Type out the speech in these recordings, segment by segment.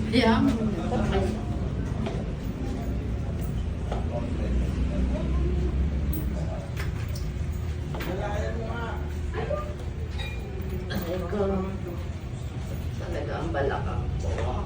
Yeah. Talaga. Talaga ang balakang ko.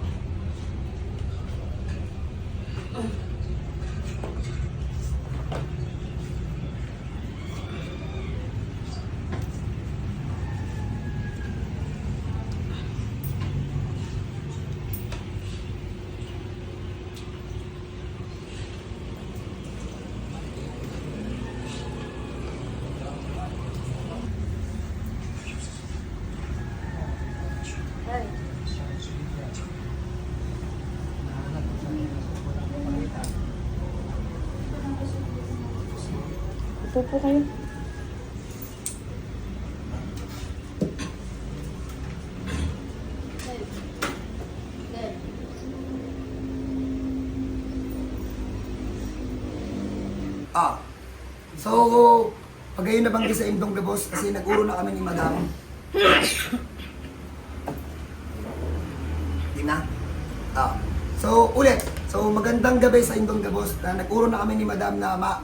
Upo po kayo. So, pag ayun nabanggit sa Indong Gabos, kasi nag-uro na kami ni Madam. Di na? So, ulit. So, magandang gabi sa Indong Gabos. Nag-uro na kami ni Madam na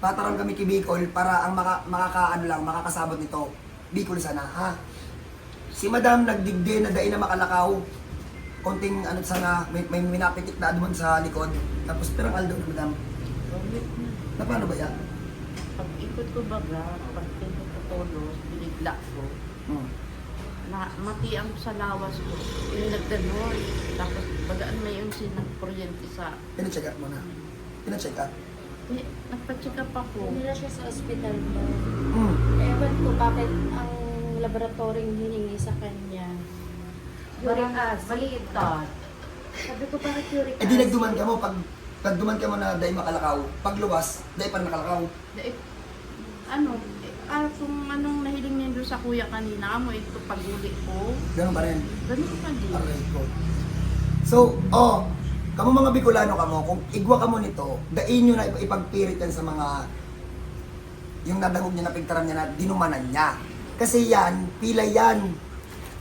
patarang kami kay Bicol para ang makakasabot nito. Bicol sana, ha? Si Madam nagdigde na dain na makalakaw. Konting sana, may minapitik na doon sa likod. Tapos pirang aldo na Madam. Na paano ba yan? Pag ikot ko baga, pag pinto ko tolos, binigla ko. Na matiang sa lawas ko. Yung nagganon. Tapos bagaan may yung sinagkuryente sa... Pina-check up mo na. Pina-check up. Eh, nagpa-check up ako. Hindi na siya sa ospital mo. Hmm. Ewan ko bakit ang laboratoryong hiningi sa kanya. Uric acid. Baliktad. Sabi ko bakit uric acid? Eh di nagduman ka mo, pag duman ka mo na dahi makalakaw, pag luwas, dahi pa nakalakaw. Kung anong nahiling niya doon sa kuya kanina, mo ito pag-uli ko. Ganun pa rin. Ganun pa din. Okay, cool. So, kamo mga Bicolano kamo, kung igwa kamo nito, dain nyo na ipagpirit yan sa mga yung nadangog niya na pigtaran niya na dinumanan niya. Kasi yan, pilay yan,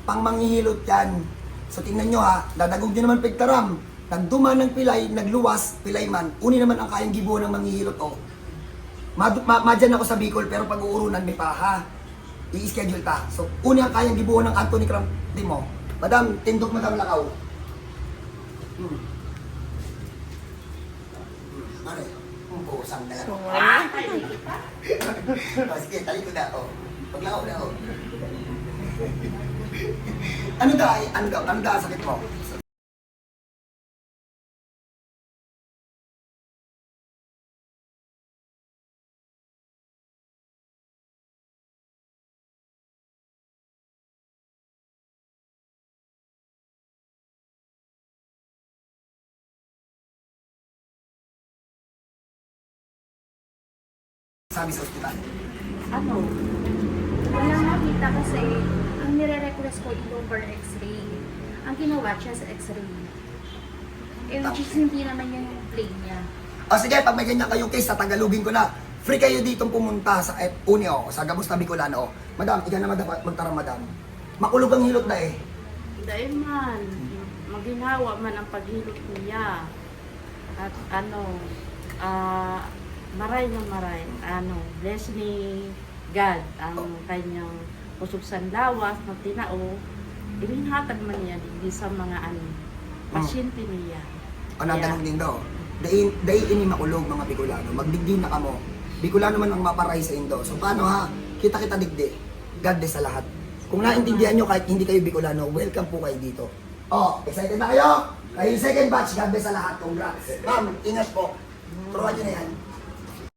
pang manghihilot yan. So tingnan nyo ha, dadagog nyo naman pigtaram, nagduman ng pilay, nagluwas, pilay man, uni naman ang kayang gibo ng manghihilot madyan ako sa Bicol, pero pag-uurunan may paha. I-schedule ta. So, uni ang kayang gibuo ng Anthony Cram, di mo. Madam, tindog Madam Lakaw. Mare, pusang na lang. Sige, talikod na, Paglakaw na, Ano da, sakit mo? Sabi sa ospital. Ano? Wala nakita kasi ang nire-request ko over x-ray. Ang ginawa siya sa x-ray. Which is hindi naman yung plane niya. Sige, pag may ganyan kayong case, tagalugin ko na. Free kayo dito pumunta sa Unio, sa Gabos na Bicolano. Madam, ikaw na magtarang Madam. Makulog ang hilot na eh. Dahil man, maginawa man ang paghilot niya. At maray, bless ni God ang kanyang pusog sanlawas na tinao, ilinhatag man niya hindi sa mga pasyente niya. Natanong din daw. Dahil ini makulog mga Bicolano, magdigdi na kamo. Bicolano man ang maparay sa Indo. So paano ha? Kita digdi. God bless sa lahat. Kung naintindihan nyo kahit hindi kayo Bicolano, welcome po kayo dito. Excited na kayo? Kayo second batch, God bless sa lahat. Congrats. Ma'am, ingat po. Turuan nyo na yan.